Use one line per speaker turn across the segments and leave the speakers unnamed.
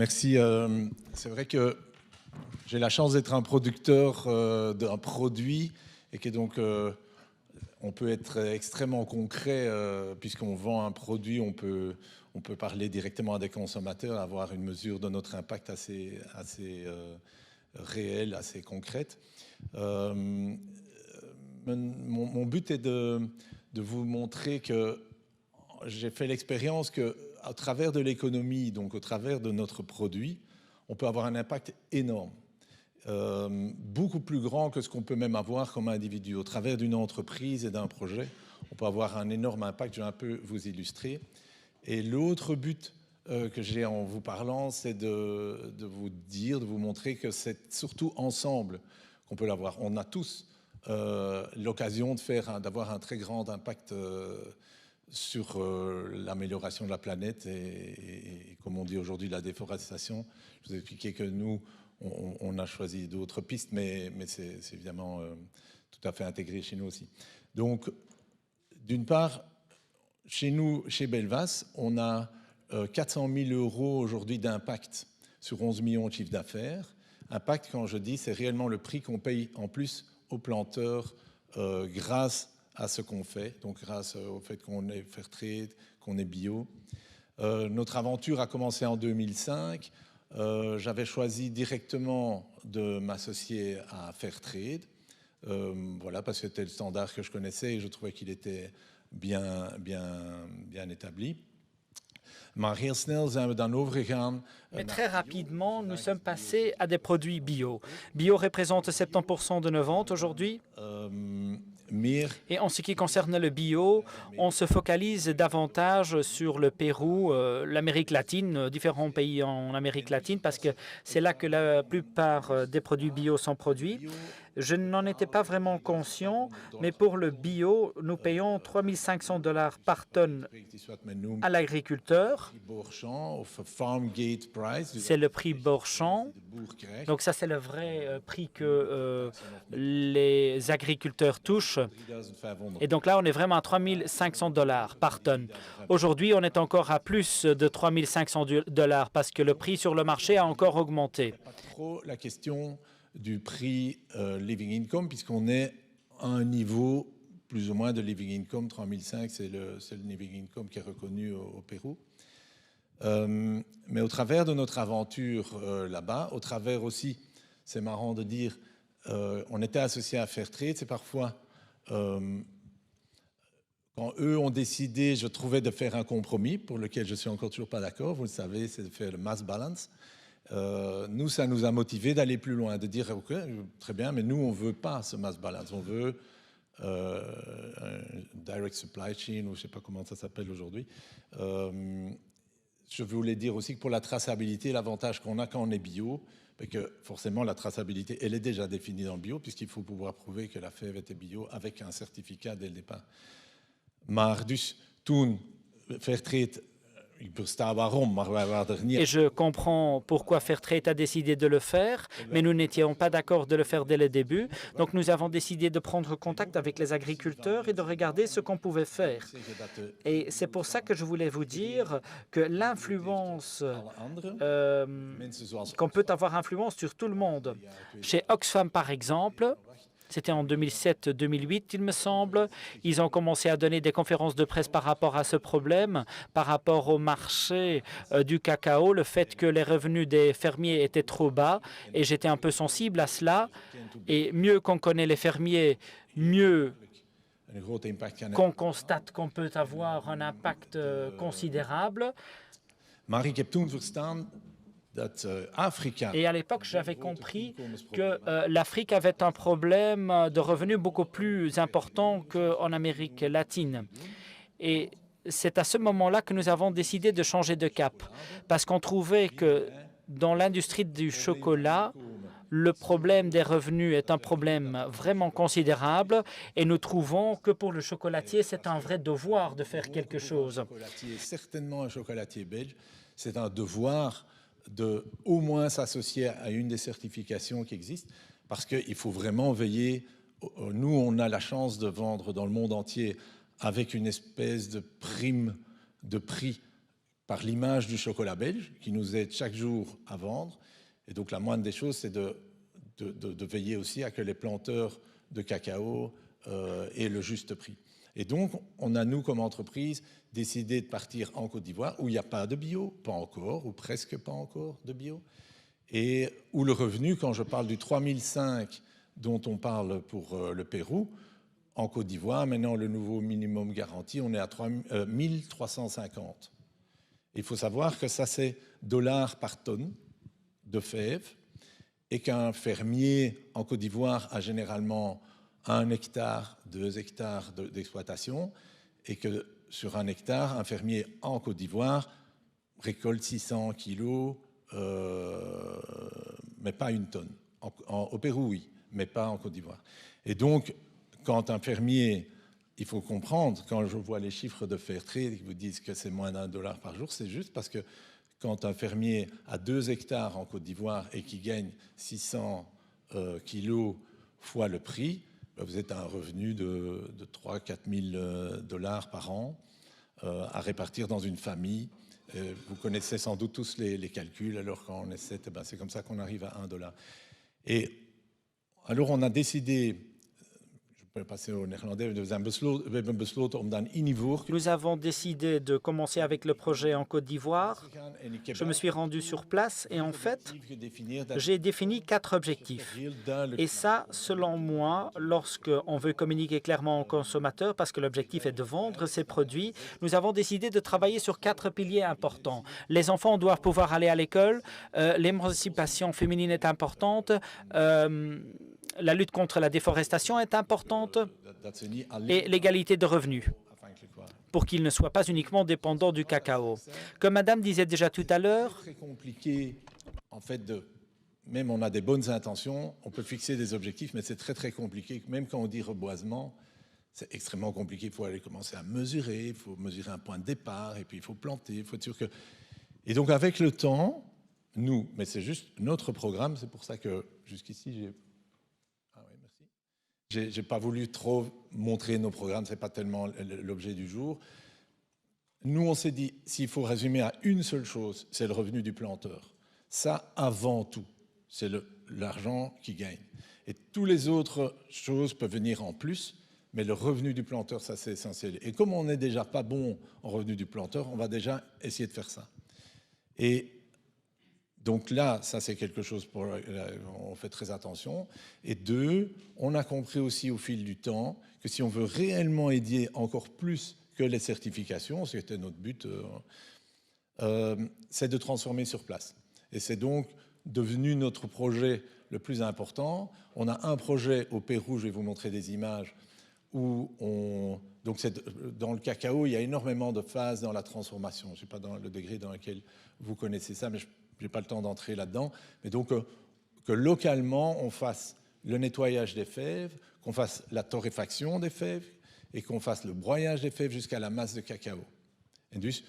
Merci. C'est vrai que j'ai la chance d'être un producteur d'un produit et que donc on peut être extrêmement concret puisqu'on vend un produit, on peut parler directement à des consommateurs, avoir une mesure de notre impact assez réelle, assez concrète. Mon but est de vous montrer que j'ai fait l'expérience que à travers de l'économie, donc au travers de notre produit, on peut avoir un impact énorme. Beaucoup plus grand que ce qu'on peut même avoir comme individu. Au travers d'une entreprise et d'un projet, on peut avoir un énorme impact. Je vais un peu vous illustrer. Et l'autre but que j'ai en vous parlant, c'est de vous dire, de vous montrer que c'est surtout ensemble qu'on peut l'avoir. On a tous l'occasion d'avoir un très grand impact sur l'amélioration de la planète et comme on dit aujourd'hui, la déforestation. Je vous ai expliqué que nous, on a choisi d'autres pistes, mais c'est évidemment tout à fait intégré chez nous aussi. Donc, d'une part, chez nous, chez Belvas, on a 400 000 euros aujourd'hui d'impact sur 11 millions de chiffres d'affaires. Impact, quand je dis, c'est réellement le prix qu'on paye en plus aux planteurs grâce à ce qu'on fait, donc grâce au fait qu'on est fair trade, qu'on est bio. Notre aventure a commencé en 2005. J'avais choisi directement de m'associer à Fairtrade, voilà, parce que c'était le standard que je connaissais et je trouvais qu'il était bien établi. Maar heel snel zijn we dan overgegaan.
Mais très rapidement, nous sommes passés à des produits bio. Bio représente 70% de nos ventes aujourd'hui. Et en ce qui concerne le bio, on se focalise davantage sur le Pérou, l'Amérique latine, différents pays en Amérique latine, parce que c'est là que la plupart des produits bio sont produits. Je n'en étais pas vraiment conscient, mais pour le bio, nous payons 3 500 $ par tonne à l'agriculteur. C'est le prix Borchamp. Donc ça, c'est le vrai prix que les agriculteurs touchent. Et donc là, on est vraiment à 3 500 $ par tonne. Aujourd'hui, on est encore à plus de 3 500 $ parce que le prix sur le marché a encore augmenté.
La question du prix living income, puisqu'on est à un niveau plus ou moins de living income, 3005, c'est le living income qui est reconnu au Pérou. Mais au travers de notre aventure là-bas, au travers aussi, c'est marrant de dire, on était associé à Fairtrade, c'est parfois, quand eux ont décidé, je trouvais de faire un compromis, pour lequel je suis encore toujours pas d'accord, vous le savez, c'est de faire le mass balance. Nous, ça nous a motivés d'aller plus loin, de dire, ok, très bien, mais nous, on veut pas ce mass balance, on veut un direct supply chain, ou je sais pas comment ça s'appelle aujourd'hui. Je voulais dire aussi que pour la traçabilité, l'avantage qu'on a quand on est bio, parce que forcément la traçabilité, elle est déjà définie dans le bio, puisqu'il faut pouvoir prouver que la fève était bio avec un certificat dès le départ. Maar dus toen Fairtrade,
et je comprends pourquoi Fairtrade a décidé de le faire, mais nous n'étions pas d'accord de le faire dès le début. Donc nous avons décidé de prendre contact avec les agriculteurs et de regarder ce qu'on pouvait faire. Et c'est pour ça que je voulais vous dire que l'influence, qu'on peut avoir influence sur tout le monde. Chez Oxfam, par exemple, c'était en 2007-2008, il me semble. Ils ont commencé à donner des conférences de presse par rapport à ce problème, par rapport au marché du cacao, le fait que les revenus des fermiers étaient trop bas. Et j'étais un peu sensible à cela. Et mieux qu'on connaît les fermiers, mieux qu'on constate qu'on peut avoir un impact considérable. Et à l'époque, j'avais compris que l'Afrique avait un problème de revenus beaucoup plus important qu'en Amérique latine. Et c'est à ce moment-là que nous avons décidé de changer de cap, parce qu'on trouvait que dans l'industrie du chocolat, le problème des revenus est un problème vraiment considérable et nous trouvons que pour le chocolatier, c'est un vrai devoir de faire quelque chose.
Certainement un chocolatier belge, c'est un devoir de au moins s'associer à une des certifications qui existent, parce qu'il faut vraiment veiller. Nous, on a la chance de vendre dans le monde entier avec une espèce de prime de prix par l'image du chocolat belge qui nous aide chaque jour à vendre. Et donc la moindre des choses, c'est de veiller aussi à que les planteurs de cacao aient le juste prix. Et donc, on a, nous, comme entreprise, décidé de partir en Côte d'Ivoire, où il n'y a pas de bio, pas encore, ou presque pas encore de bio, et où le revenu, quand je parle du 3005 dont on parle pour le Pérou, en Côte d'Ivoire, maintenant le nouveau minimum garanti, on est à 1350. Il faut savoir que ça, c'est $ par tonne de fèves, et qu'un fermier en Côte d'Ivoire a généralement 1 hectare, 2 hectares d'exploitation, et que sur 1 hectare, un fermier en Côte d'Ivoire récolte 600 kilos, mais pas 1 tonne. Au Pérou, oui, mais pas en Côte d'Ivoire. Et donc, quand un fermier, il faut comprendre, quand je vois les chiffres de Fairtrade qui vous disent que c'est moins d'$1 par jour, c'est juste parce que quand un fermier a 2 hectares en Côte d'Ivoire et qui gagne 600 kilos fois le prix, vous êtes à un revenu de 3 000 à 4 000 $ par an à répartir dans une famille. Vous connaissez sans doute tous les calculs, alors quand on essaie, c'est comme ça qu'on arrive à $1. Et alors on a décidé, je peux passer au néerlandais,
nous avons décidé de commencer avec le projet en Côte d'Ivoire. Je me suis rendu sur place et en fait, j'ai défini 4 objectifs. Et ça, selon moi, lorsqu'on veut communiquer clairement aux consommateurs, parce que l'objectif est de vendre ces produits, nous avons décidé de travailler sur 4 piliers importants. Les enfants doivent pouvoir aller à l'école, l'émancipation féminine est importante, la lutte contre la déforestation est importante et l'égalité de revenus pour qu'ils ne soient pas uniquement dépendants du cacao. Comme Madame disait déjà tout à l'heure,
c'est très compliqué, en fait, même on a des bonnes intentions, on peut fixer des objectifs, mais c'est très très compliqué. Même quand on dit reboisement, c'est extrêmement compliqué. Il faut aller commencer à mesurer, il faut mesurer un point de départ, et puis il faut planter, il faut être sûr que... Et donc avec le temps, nous, mais c'est juste notre programme, c'est pour ça que jusqu'ici, j'ai pas voulu trop montrer nos programmes, c'est pas tellement l'objet du jour. Nous, on s'est dit, s'il faut résumer à une seule chose, c'est le revenu du planteur. Ça, avant tout, c'est l'argent qui gagne. Et toutes les autres choses peuvent venir en plus, mais le revenu du planteur, ça, c'est essentiel. Et comme on n'est déjà pas bon en revenu du planteur, on va déjà essayer de faire ça. Et donc là, ça, c'est quelque chose pour on fait très attention. Et 2, on a compris aussi au fil du temps que si on veut réellement aider encore plus que les certifications, c'était notre but, c'est de transformer sur place. Et c'est donc devenu notre projet le plus important. On a un projet au Pérou, je vais vous montrer des images, où donc dans le cacao, il y a énormément de phases dans la transformation. Je ne sais pas dans le degré dans lequel vous connaissez ça, mais je n'ai pas le temps d'entrer là-dedans. Mais donc, que localement, on fasse le nettoyage des fèves, qu'on fasse la torréfaction des fèves, et qu'on fasse le broyage des fèves jusqu'à la masse de cacao. En dus,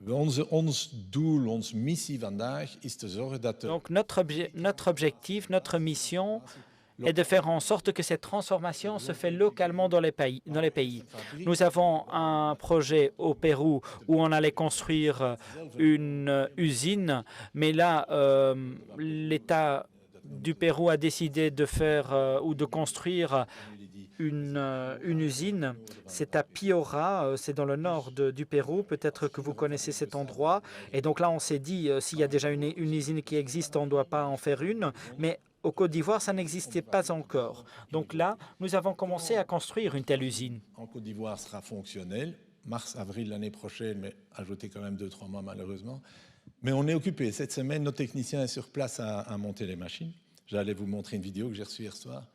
ons doel, onze missie vandaag is te zorgen dat...
Donc notre objectif, notre mission est de faire en sorte que cette transformation se fait localement dans les pays. Nous avons un projet au Pérou où on allait construire une usine, mais là, l'État du Pérou a décidé de faire ou de construire une usine. C'est à Piura, c'est dans le nord du Pérou. Peut-être que vous connaissez cet endroit. Et donc là, on s'est dit, s'il y a déjà une usine qui existe, on ne doit pas en faire une. Mais au Côte d'Ivoire, ça n'existait pas encore. Donc là, nous avons commencé à construire une telle usine.
En Côte d'Ivoire sera fonctionnel, mars-avril l'année prochaine, mais ajouter quand même 2-3 mois malheureusement. Mais on est occupé. Cette semaine, notre technicien est sur place à monter les machines. J'allais vous montrer une vidéo que j'ai reçue hier soir.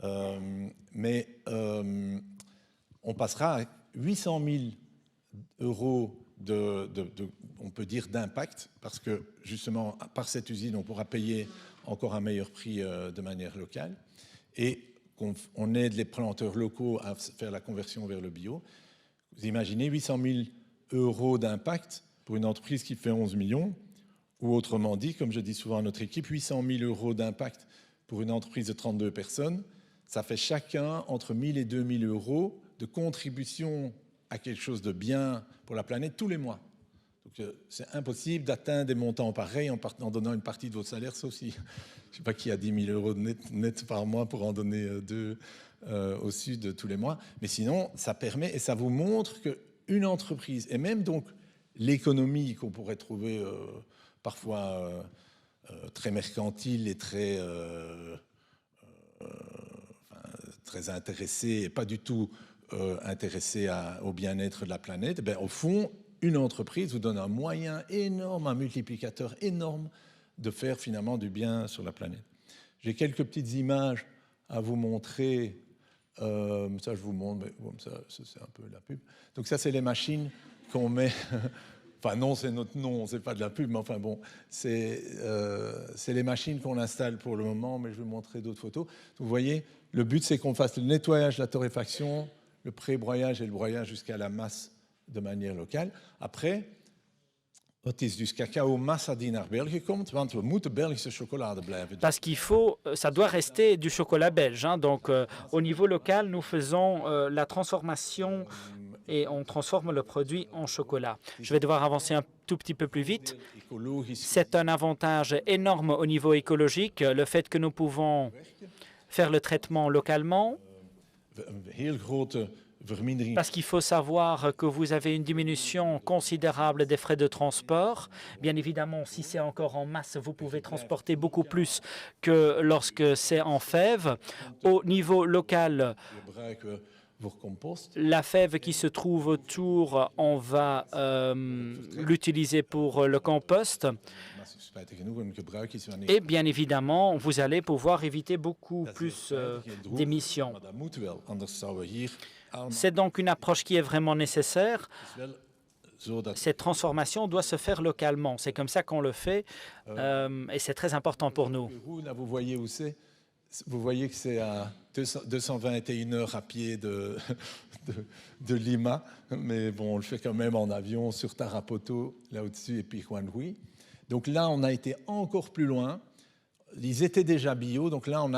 On passera à 800 000 € on peut dire, d'impact, parce que justement, par cette usine, on pourra payer encore un meilleur prix de manière locale, et qu'on aide les planteurs locaux à faire la conversion vers le bio. Vous imaginez 800 000 € d'impact pour une entreprise qui fait 11 millions, ou autrement dit, comme je dis souvent à notre équipe, 800 000 € d'impact pour une entreprise de 32 personnes, ça fait chacun entre 1 000 et 2 000 € de contribution à quelque chose de bien pour la planète tous les mois. Donc c'est impossible d'atteindre des montants pareils en donnant une partie de votre salaire, sauf si, je ne sais pas qui a 10 000 € net par mois pour en donner 2 au sud tous les mois. Mais sinon, ça permet et ça vous montre qu'une entreprise, et même donc l'économie qu'on pourrait trouver parfois très mercantile et très intéressée et pas du tout intéressée au bien-être de la planète, au fond, une entreprise vous donne un moyen énorme, un multiplicateur énorme de faire finalement du bien sur la planète. J'ai quelques petites images à vous montrer. Ça, je vous montre, mais bon, ça c'est un peu la pub. Donc ça, c'est les machines qu'on met... Enfin non, c'est notre nom, c'est pas de la pub, mais enfin bon, c'est les machines qu'on installe pour le moment, mais je vais vous montrer d'autres photos. Vous voyez, le but, c'est qu'on fasse le nettoyage de la torréfaction, le pré-broyage et le broyage jusqu'à la masse de manière locale. Après, het is dus cacao-massa die naar België komt, want we moeten Belgische chocolade blijven.
Parce qu'il faut, ça doit rester du chocolat belge. Hein. Donc, au niveau local, nous faisons la transformation et on transforme le produit en chocolat. Je vais devoir avancer un tout petit peu plus vite. C'est un avantage énorme au niveau écologique, le fait que nous pouvons faire le traitement localement. Parce qu'il faut savoir que vous avez une diminution considérable des frais de transport. Bien évidemment, si c'est encore en masse, vous pouvez transporter beaucoup plus que lorsque c'est en fève. Au niveau local, la fève qui se trouve autour, on va l'utiliser pour le compost. Et bien évidemment, vous allez pouvoir éviter beaucoup plus d'émissions. C'est donc une approche qui est vraiment nécessaire. Cette transformation doit se faire localement. C'est comme ça qu'on le fait et c'est très important pour nous.
Là, vous voyez où c'est. Vous voyez que c'est à 221 heures à pied de Lima, mais bon, on le fait quand même en avion sur Tarapoto, là au-dessus, et puis Juanhui. Donc là, on a été encore plus loin. Ils étaient déjà bio, donc là, on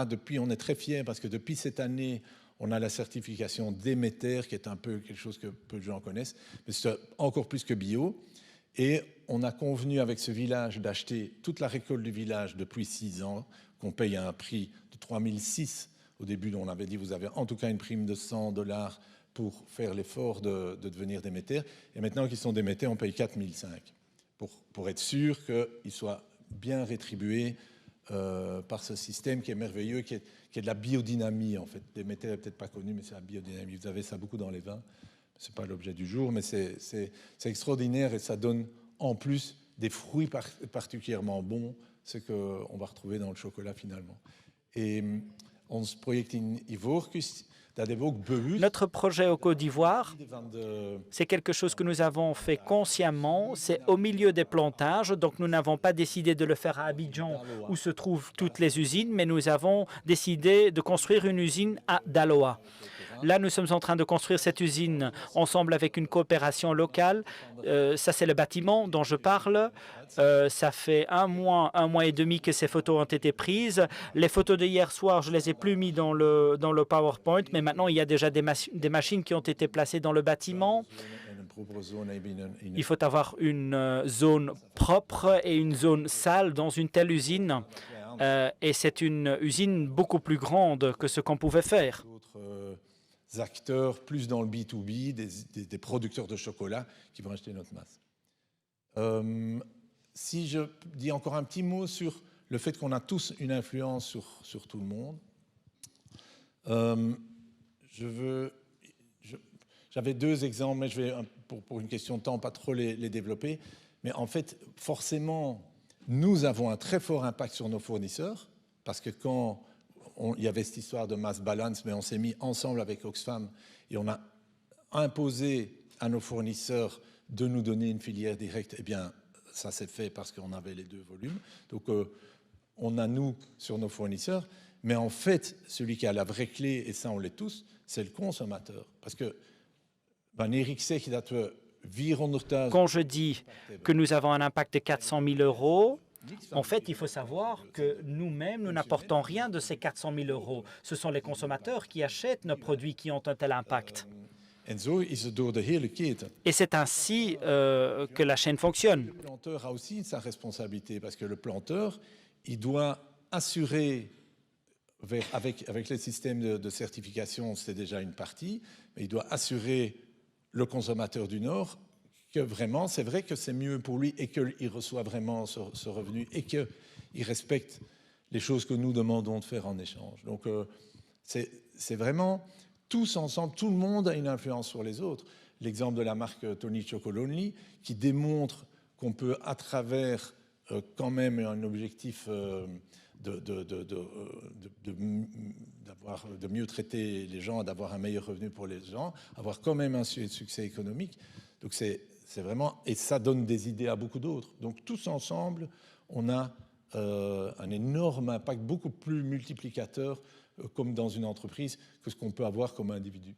est très fiers parce que depuis cette année, on a la certification Déméter, qui est un peu quelque chose que peu de gens connaissent, mais c'est encore plus que bio. Et on a convenu avec ce village d'acheter toute la récolte du village depuis 6 ans, qu'on paye à un prix de 3 600. Au début, on avait dit, vous avez en tout cas une prime de $100 pour faire l'effort de devenir Déméter. Et maintenant qu'ils sont Déméter, on paye 4 500 pour être sûr qu'ils soient bien rétribués par ce système qui est merveilleux, qui est de la biodynamie en fait. Déméter n'est peut-être pas connu, mais c'est la biodynamie. Vous avez ça beaucoup dans les vins. Ce n'est pas l'objet du jour, mais c'est extraordinaire et ça donne en plus des fruits particulièrement bons, ce qu'on va retrouver dans le chocolat finalement. Et ons project in Ivoorkust, dat hebben we ook bewust.
Notre projet au Côte d'Ivoire, c'est quelque chose que nous avons fait consciemment. C'est au milieu des plantages, donc nous n'avons pas décidé de le faire à Abidjan où se trouvent toutes les usines, mais nous avons décidé de construire une usine à Daloa. Là, nous sommes en train de construire cette usine ensemble avec une coopération locale. Ça, c'est le bâtiment dont je parle. Ça fait un mois et demi que ces photos ont été prises. Les photos d'hier soir, je les ai plus mis dans le PowerPoint, mais maintenant, il y a déjà des machines qui ont été placées dans le bâtiment. Il faut avoir une zone propre et une zone sale dans une telle usine. Et c'est une usine beaucoup plus grande que ce qu'on pouvait faire.
Acteurs plus dans le B2B, des producteurs de chocolat qui vont acheter notre masse. Si je dis encore un petit mot sur le fait qu'on a tous une influence sur tout le monde, j'avais 2 exemples, mais je vais, pour une question de temps, pas trop les développer. Mais en fait, forcément, nous avons un très fort impact sur nos fournisseurs, parce que quand il y avait cette histoire de mass balance, mais on s'est mis ensemble avec Oxfam et on a imposé à nos fournisseurs de nous donner une filière directe. Eh bien, ça s'est fait parce qu'on avait les 2 volumes. Donc, on a nous sur nos fournisseurs. Mais en fait, celui qui a la vraie clé, et ça on l'est tous, c'est le consommateur. Parce que, Eric sait qu'il a 400 000.
Quand je dis que nous avons un impact de 400 000 €, en fait, il faut savoir que nous-mêmes, nous n'apportons rien de ces 400 000 €. Ce sont les consommateurs qui achètent nos produits qui ont un tel impact. Et c'est ainsi que la chaîne fonctionne.
Le planteur a aussi sa responsabilité parce que le planteur, il doit assurer, avec les systèmes de certification, c'est déjà une partie, mais il doit assurer le consommateur du Nord que vraiment, c'est vrai que c'est mieux pour lui et qu'il reçoit vraiment ce revenu et qu'il respecte les choses que nous demandons de faire en échange. Donc, c'est vraiment tous ensemble, tout le monde a une influence sur les autres. L'exemple de la marque Tony Chocolonely qui démontre qu'on peut, à travers quand même un objectif de mieux traiter les gens, d'avoir un meilleur revenu pour les gens, avoir quand même un succès économique. Donc c'est vraiment, et ça donne des idées à beaucoup d'autres. Donc tous ensemble, on a un énorme impact, beaucoup plus multiplicateur comme dans une entreprise que ce qu'on peut avoir comme individu.